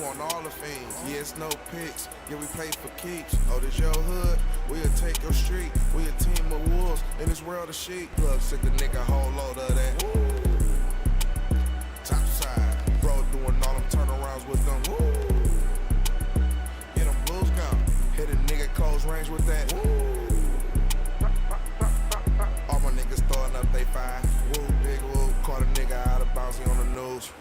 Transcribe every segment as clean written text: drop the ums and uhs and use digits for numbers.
want all the fiends. Yeah, it's no picks. Yeah, we play for keeps. Oh, this your hood? We'll take your street. We a team of wolves in this world of sheep. Plug sick the nigga whole load of that. Woo. Top side. Bro doing all them turnarounds with them. Woo. Yeah, them blues gone. Hit a nigga close range with that. Woo. All my niggas throwing up they five. Woo, big woo. Caught a nigga out of bounds, he on the news.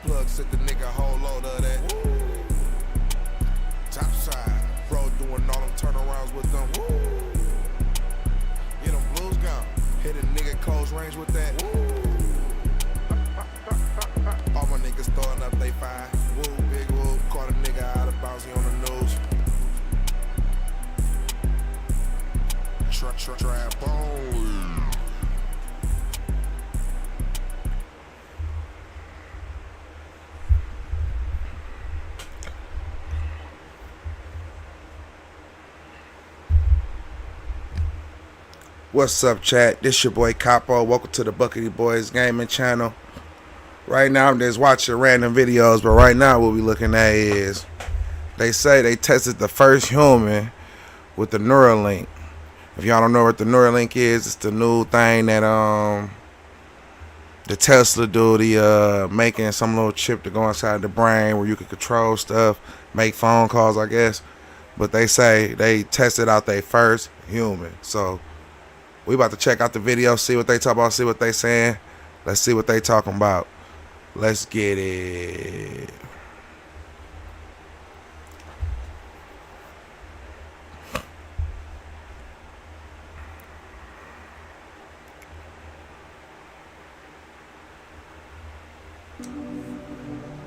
Plug sick the nigga whole load of that. Woo. Top side. Bro doing all them turnarounds with them. Woo. Yeah, them blues gone. Hit a nigga close range with that. Woo. All my niggas throwing up they five. Woo, big woo. Caught a nigga out of bounds, he on the news. Trap on. What's up, chat? This your boy Capo. Welcome to the Buckety Boys Gaming channel. Right now, I'm just watching random videos, but right now what we looking at is they say they tested the first human with the Neuralink. If y'all don't know what the Neuralink is, it's the new thing that the Tesla do, the making some little chip to go inside the brain where you can control stuff, make phone calls, I guess. But they say they tested out their first human. So we about to check out the video, see what they talk about, see what they saying. Let's see what they talking about. Let's get it.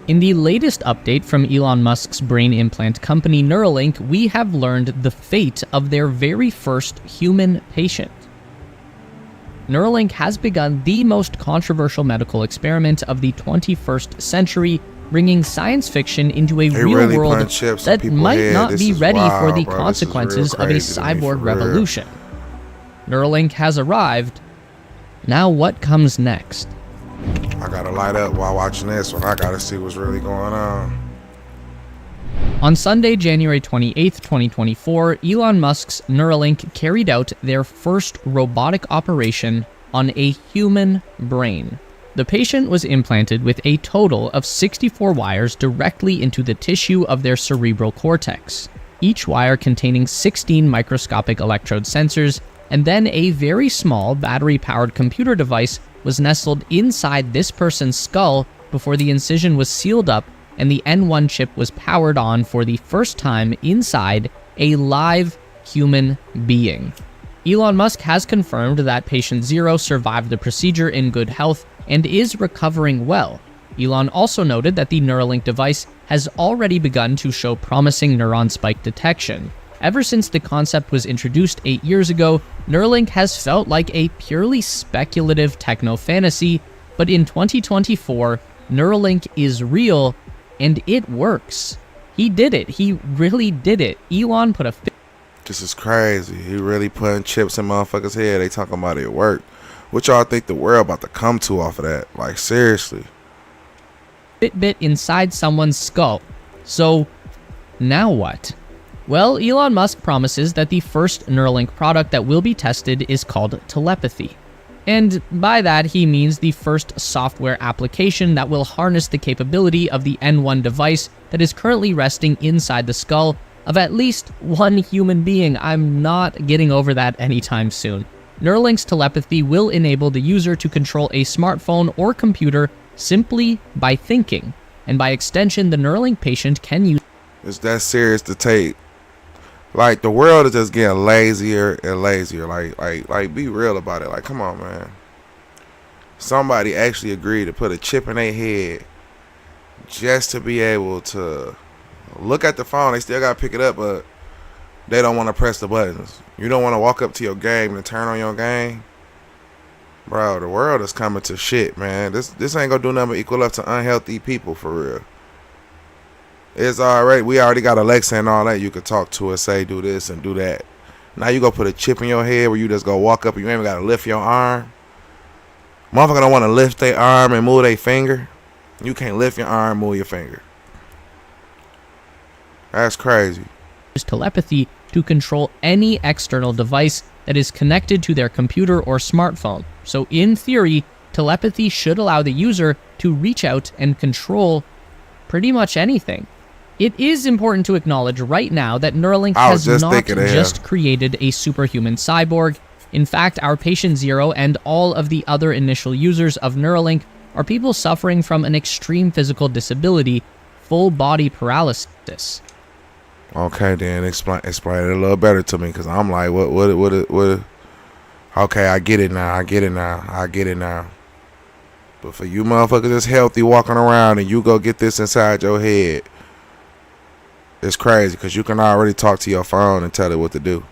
In the latest update from Elon Musk's brain implant company Neuralink, we have learned the fate of their very first human patient. Neuralink has begun the most controversial medical experiment of the 21st century, bringing science fiction into a real world that might not be ready for the consequences of a cyborg revolution. Neuralink has arrived. Now what comes next? I gotta light up while watching this one. I gotta see what's really going on. On Sunday, January 28, 2024, Elon Musk's Neuralink carried out their first robotic operation on a human brain. The patient was implanted with a total of 64 wires directly into the tissue of their cerebral cortex, each wire containing 16 microscopic electrode sensors, and then a very small battery-powered computer device was nestled inside this person's skull before the incision was sealed up and the N1 chip was powered on for the first time inside a live human being. Elon Musk has confirmed that patient 0 survived the procedure in good health and is recovering well. Elon also noted that the Neuralink device has already begun to show promising neuron spike detection. Ever since the concept was introduced 8 years ago, Neuralink has felt like a purely speculative techno-fantasy, but in 2024, Neuralink is real, and it works. He did it. He really did it. Elon put a... This is crazy. He really putting chips in motherfuckers' head. They talking about it work. What y'all think the world about to come to off of that? Like, seriously. Fitbit inside someone's skull. So, now what? Well, Elon Musk promises that the first Neuralink product that will be tested is called telepathy. And by that, he means the first software application that will harness the capability of the N1 device that is currently resting inside the skull of at least one human being. I'm not getting over that anytime soon. Neuralink's telepathy will enable the user to control a smartphone or computer simply by thinking. And by extension, the Neuralink patient can use... It's that serious to take. Like, the world is just getting lazier and lazier. Like, be real about it. Like, come on, man. Somebody actually agreed to put a chip in their head just to be able to look at the phone. They still got to pick it up, but they don't want to press the buttons. You don't want to walk up to your game and turn on your game. Bro, the world is coming to shit, man. This ain't gonna do nothing but equal up to unhealthy people for real. We already got Alexa and all that. You could talk to us, say do this and do that. Now you go put a chip in your head where you just go walk up and you ain't even gotta lift your arm. Motherfucker don't want to lift their arm and move their finger. You can't lift your arm, move your finger. That's crazy. Use telepathy to control any external device that is connected to their computer or smartphone. So in theory, telepathy should allow the user to reach out and control pretty much anything. It is important to acknowledge right now that Neuralink has not just created a superhuman cyborg. In fact, our patient Zero and all of the other initial users of Neuralink are people suffering from an extreme physical disability, full body paralysis. Okay, then explain it a little better to me, because I'm like, what? Okay, I get it now. But for you motherfuckers that's healthy walking around and you go get this inside your head, it's crazy, because you can already talk to your phone and tell it what to do.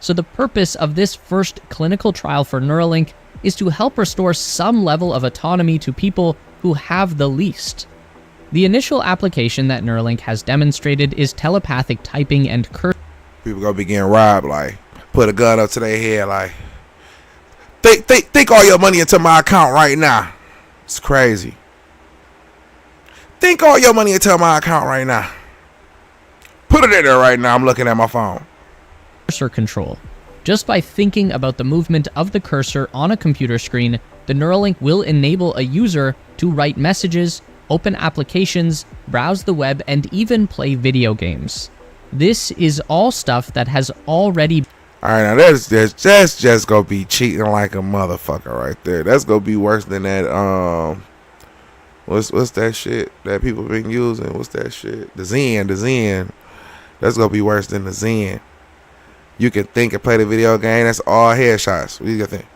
So the purpose of this first clinical trial for Neuralink is to help restore some level of autonomy to people who have the least. The initial application that Neuralink has demonstrated is telepathic typing and cursing. People gonna be getting robbed, like, put a gun up to their head, like, think all your money into my account right now. It's crazy. Think all your money into my account right now. Put it in there right now. I'm looking at my phone. Cursor control. Just by thinking about the movement of the cursor on a computer screen, the Neuralink will enable a user to write messages, open applications, browse the web, and even play video games. This is all stuff that has already... Alright, now that's just gonna be cheating like a motherfucker right there. That's gonna be worse than that, what's that shit that people been using? What's that shit? The Zen. That's gonna be worse than the Zen. You can think and play the video game. That's all headshots. You gotta think.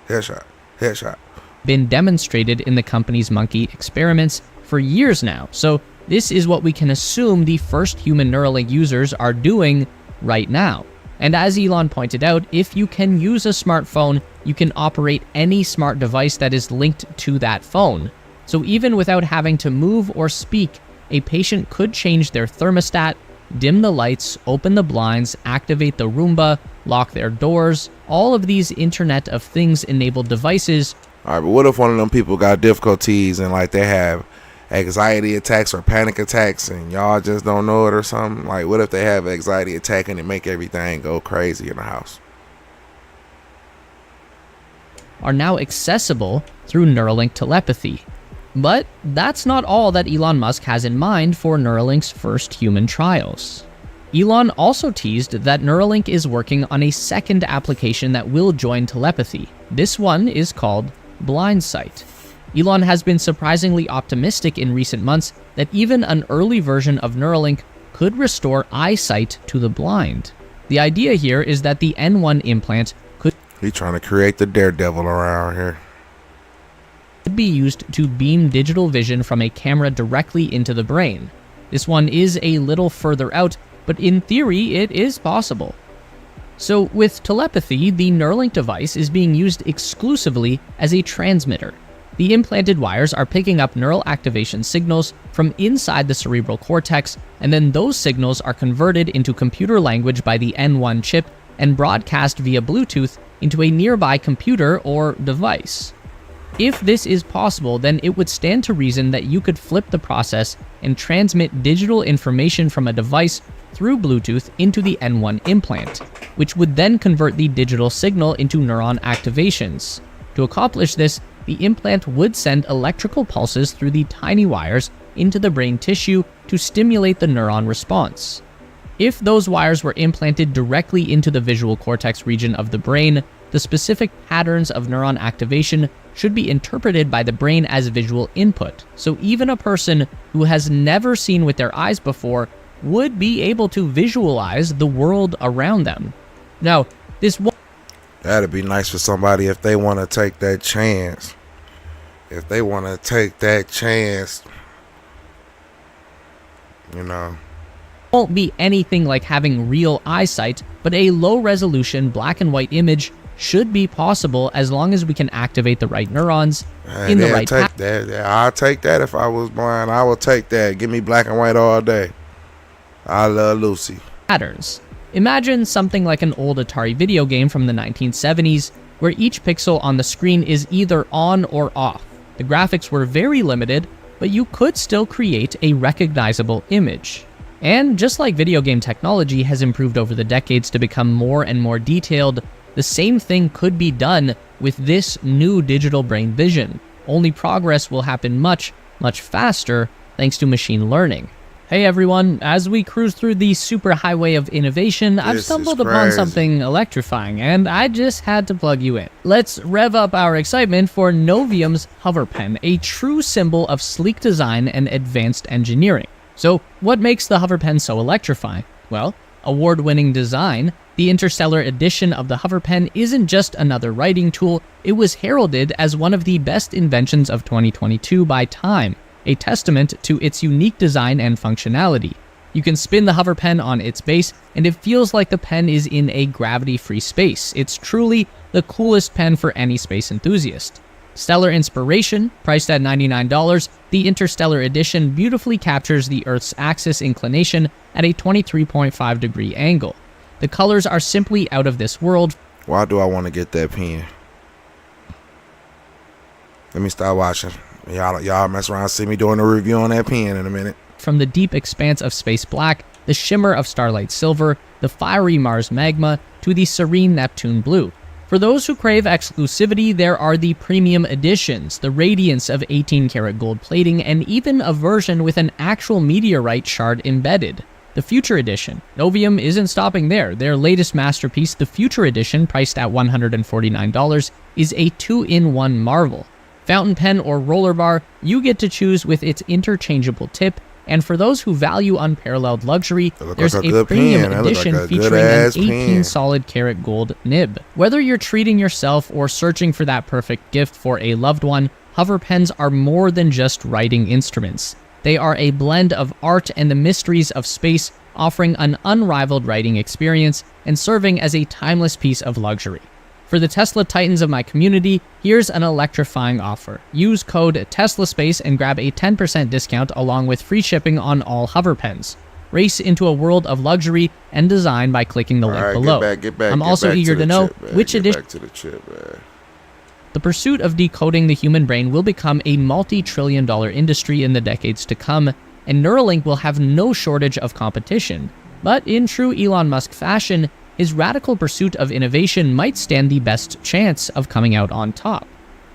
Headshot. Been demonstrated in the company's monkey experiments for years now. So this is what we can assume the first human Neuralink users are doing right now. And as Elon pointed out, if you can use a smartphone, you can operate any smart device that is linked to that phone. So even without having to move or speak, a patient could change their thermostat, dim the lights, open the blinds, activate the Roomba, lock their doors. All of these Internet of Things enabled devices. All right, but what if one of them people got difficulties and like they have anxiety attacks or panic attacks and y'all just don't know it or something? Like, what if they have an anxiety attack and it make everything go crazy in the house? Are now accessible through Neuralink telepathy. But that's not all that Elon Musk has in mind for Neuralink's first human trials. Elon also teased that Neuralink is working on a second application that will join telepathy. This one is called Blind Sight. Elon has been surprisingly optimistic in recent months that even an early version of Neuralink could restore eyesight to the blind. The idea here is that the N1 implant could... He's trying to create the daredevil around here. ...could be used to beam digital vision from a camera directly into the brain. This one is a little further out, but in theory, it is possible. So with telepathy, the Neuralink device is being used exclusively as a transmitter. The implanted wires are picking up neural activation signals from inside the cerebral cortex, and then those signals are converted into computer language by the N1 chip and broadcast via Bluetooth into a nearby computer or device. If this is possible, then it would stand to reason that you could flip the process and transmit digital information from a device through Bluetooth into the N1 implant, which would then convert the digital signal into neuron activations. To accomplish this, the implant would send electrical pulses through the tiny wires into the brain tissue to stimulate the neuron response. If those wires were implanted directly into the visual cortex region of the brain, the specific patterns of neuron activation should be interpreted by the brain as visual input, so even a person who has never seen with their eyes before would be able to visualize the world around them. Now, that'd be nice for somebody if they want to take that chance. If they want to take that chance, you know. Won't be anything like having real eyesight, but a low-resolution black and white image should be possible as long as we can activate the right neurons in the right I'll take that if I was blind. I will take that. Give me black and white all day. I love Lucy. patterns. Imagine something like an old Atari video game from the 1970s, where each pixel on the screen is either on or off. The graphics were very limited, but you could still create a recognizable image. And just like video game technology has improved over the decades to become more and more detailed, the same thing could be done with this new digital brain vision. Only progress will happen much, much faster thanks to machine learning. Hey everyone, as we cruise through the superhighway of innovation, I've stumbled upon something electrifying, and I just had to plug you in. Let's rev up our excitement for Novium's Hover Pen, a true symbol of sleek design and advanced engineering. So, what makes the Hover Pen so electrifying? Well, award-winning design. The Interstellar edition of the Hover Pen isn't just another writing tool, it was heralded as one of the best inventions of 2022 by Time, a testament to its unique design and functionality. You can spin the Hover Pen on its base, and it feels like the pen is in a gravity-free space. It's truly the coolest pen for any space enthusiast. Stellar inspiration, priced at $99, the Interstellar edition beautifully captures the Earth's axis inclination at a 23.5 degree angle. The colors are simply out of this world. Why do I want to get that pen? Let me start watching. Y'all mess around, see me doing a review on that pen in a minute. From the deep expanse of space black, the shimmer of starlight silver, the fiery Mars magma, to the serene Neptune blue. For those who crave exclusivity, there are the premium editions, the radiance of 18-karat gold plating, and even a version with an actual meteorite shard embedded. The Future Edition. Novium isn't stopping there. Their latest masterpiece, the Future Edition, priced at $149, is a 2-in-1 marvel. Fountain pen or roller bar, you get to choose with its interchangeable tip, and for those who value unparalleled luxury, there's a premium edition featuring an 18 solid karat gold nib. Whether you're treating yourself or searching for that perfect gift for a loved one, hover pens are more than just writing instruments. They are a blend of art and the mysteries of space, offering an unrivaled writing experience and serving as a timeless piece of luxury. For the Tesla Titans of my community, here's an electrifying offer. Use code TESLASPACE and grab a 10% discount along with free shipping on all hover pens. Race into a world of luxury and design by clicking the link below. I'm also eager to know which edition. The pursuit of decoding the human brain will become a multi-trillion-dollar industry in the decades to come, and Neuralink will have no shortage of competition. But in true Elon Musk fashion, his radical pursuit of innovation might stand the best chance of coming out on top.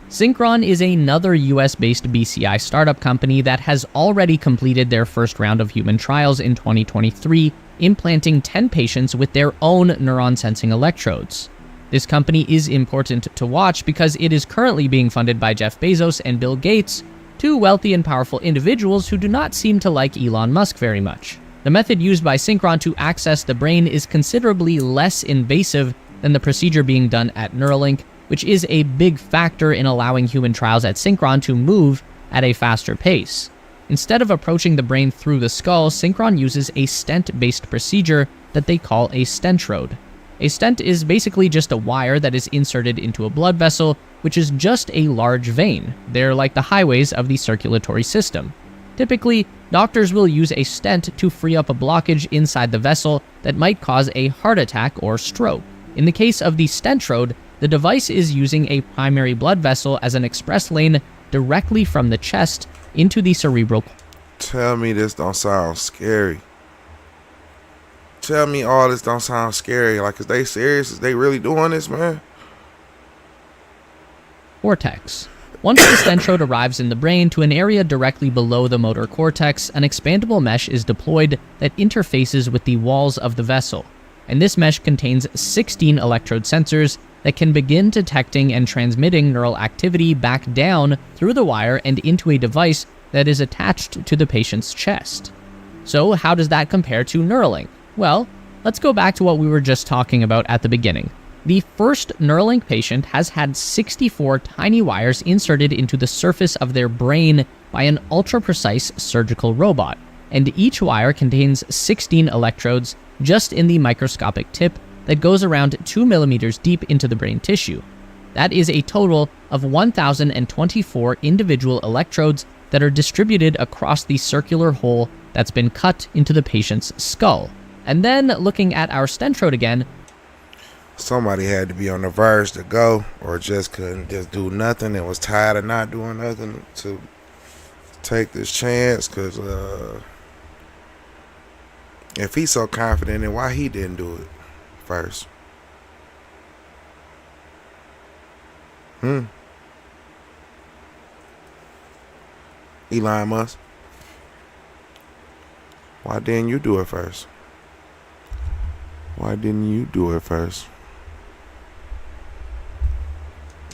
Synchron is another US-based BCI startup company that has already completed their first round of human trials in 2023, implanting 10 patients with their own neuron sensing electrodes. This company is important to watch because it is currently being funded by Jeff Bezos and Bill Gates, two wealthy and powerful individuals who do not seem to like Elon Musk very much. The method used by Synchron to access the brain is considerably less invasive than the procedure being done at Neuralink, which is a big factor in allowing human trials at Synchron to move at a faster pace. Instead of approaching the brain through the skull, Synchron uses a stent-based procedure that they call a stentrode. A stent is basically just a wire that is inserted into a blood vessel, which is just a large vein. They're like the highways of the circulatory system. Typically, doctors will use a stent to free up a blockage inside the vessel that might cause a heart attack or stroke. In the case of the stentrode, the device is using a primary blood vessel as an express lane directly from the chest into the cerebral. Tell me this don't sound scary. Tell me all this don't sound scary. Like, is they serious? Is they really doing this, man? Cortex. Once the stentrode arrives in the brain to an area directly below the motor cortex, an expandable mesh is deployed that interfaces with the walls of the vessel. And this mesh contains 16 electrode sensors that can begin detecting and transmitting neural activity back down through the wire and into a device that is attached to the patient's chest. So how does that compare to Neuralink? Well, let's go back to what we were just talking about at the beginning. The first Neuralink patient has had 64 tiny wires inserted into the surface of their brain by an ultra-precise surgical robot, and each wire contains 16 electrodes just in the microscopic tip, that goes around 2 millimeters deep into the brain tissue. That is a total of 1,024 individual electrodes that are distributed across the circular hole that's been cut into the patient's skull. And then looking at our stentrode again, somebody had to be on the verge to go, or just couldn't just do nothing and was tired of not doing nothing to take this chance. Because if he's so confident, then why he didn't do it first? Elon Musk, why didn't you do it first? Why didn't you do it first?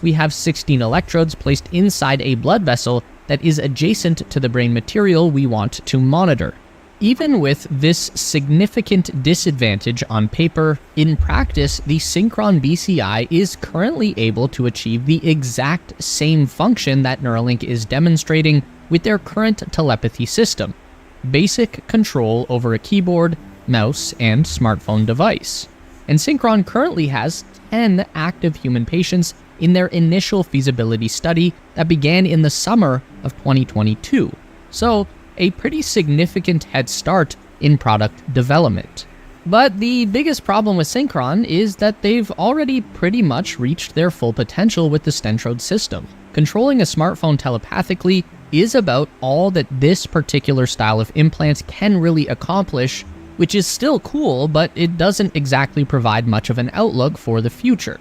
we have 16 electrodes placed inside a blood vessel that is adjacent to the brain material we want to monitor. Even with this significant disadvantage on paper, in practice, the Synchron BCI is currently able to achieve the exact same function that Neuralink is demonstrating with their current telepathy system: basic control over a keyboard, mouse, and smartphone device. And Synchron currently has 10 active human patients in their initial feasibility study that began in the summer of 2022. So, a pretty significant head start in product development. But the biggest problem with Synchron is that they've already pretty much reached their full potential with the Stentrode system. Controlling a smartphone telepathically is about all that this particular style of implant can really accomplish, which is still cool, but it doesn't exactly provide much of an outlook for the future.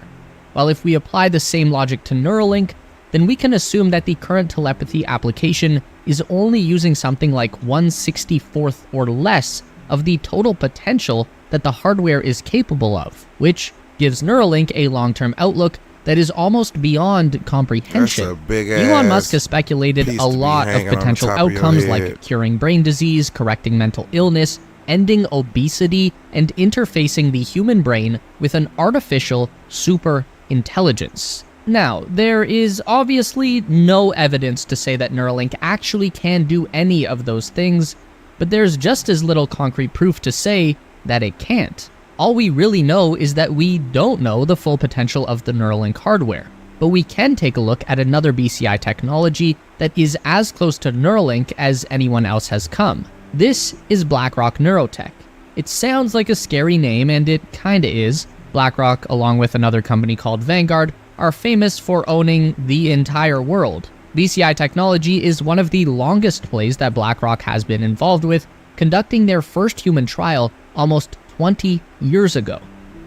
While if we apply the same logic to Neuralink, then we can assume that the current telepathy application is only using something like 1/64th or less of the total potential that the hardware is capable of, which gives Neuralink a long-term outlook that is almost beyond comprehension. That's a big Elon ass Musk has speculated piece a to be lot of hanging on the potential top of your outcomes head. like curing brain disease, correcting mental illness, ending obesity, and interfacing the human brain with an artificial super intelligence. Now, there is obviously no evidence to say that Neuralink actually can do any of those things, but there's just as little concrete proof to say that it can't. All we really know is that we don't know the full potential of the Neuralink hardware, but we can take a look at another BCI technology that is as close to Neuralink as anyone else has come. This is BlackRock Neurotech. It sounds like a scary name, and it kinda is. BlackRock, along with another company called Vanguard, are famous for owning the entire world. BCI technology is one of the longest plays that BlackRock has been involved with, conducting their first human trial almost 20 years ago.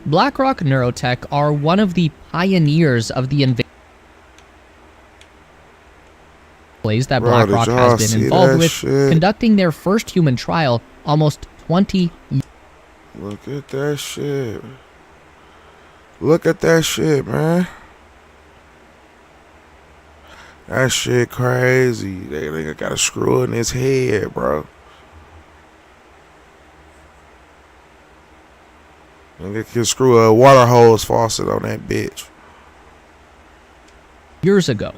BlackRock Neurotech are one of the pioneers of the plays that Bro, BlackRock did y'all has been see involved that with, shit? conducting their first human trial almost 20 Look at that shit. Look at that shit, man. That shit crazy. They got a screw in his head, bro. And they can screw a water hose faucet on that bitch. years ago.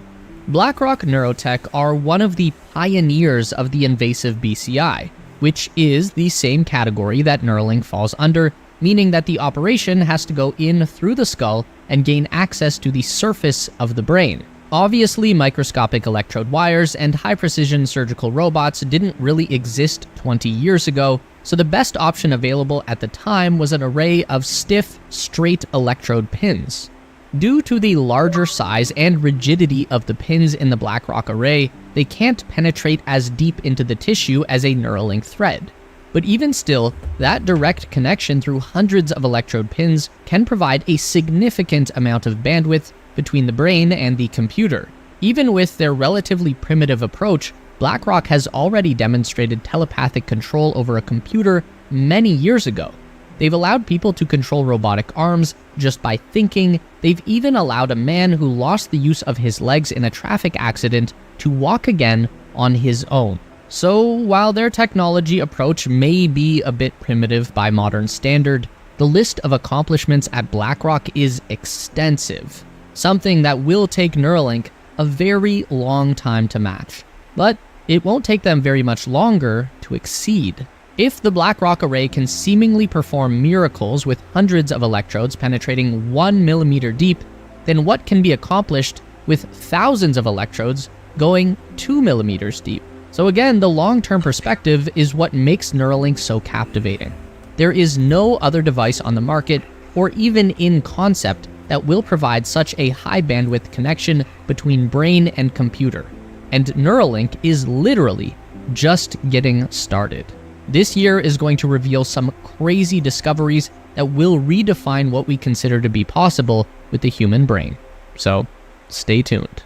BlackRock Neurotech are one of the pioneers of the invasive BCI, which is the same category that Neuralink falls under, meaning that the operation has to go in through the skull and gain access to the surface of the brain. Obviously, microscopic electrode wires and high-precision surgical robots didn't really exist 20 years ago, so the best option available at the time was an array of stiff, straight electrode pins. Due to the larger size and rigidity of the pins in the BlackRock array, they can't penetrate as deep into the tissue as a Neuralink thread. But even still, that direct connection through hundreds of electrode pins can provide a significant amount of bandwidth between the brain and the computer. Even with their relatively primitive approach, BlackRock has already demonstrated telepathic control over a computer many years ago. They've allowed people to control robotic arms just by thinking. They've even allowed a man who lost the use of his legs in a traffic accident to walk again on his own. So, while their technology approach may be a bit primitive by modern standard, the list of accomplishments at BlackRock is extensive, something that will take Neuralink a very long time to match. But it won't take them very much longer to exceed. If the BlackRock array can seemingly perform miracles with hundreds of electrodes penetrating 1 millimeter deep, then what can be accomplished with thousands of electrodes going 2 millimeters deep? So again, the long-term perspective is what makes Neuralink so captivating. There is no other device on the market, or even in concept, that will provide such a high bandwidth connection between brain and computer. And Neuralink is literally just getting started. This year is going to reveal some crazy discoveries that will redefine what we consider to be possible with the human brain. So, stay tuned.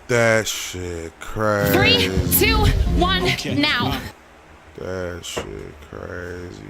That shit crazy. 3, 2, 1, now. That shit crazy.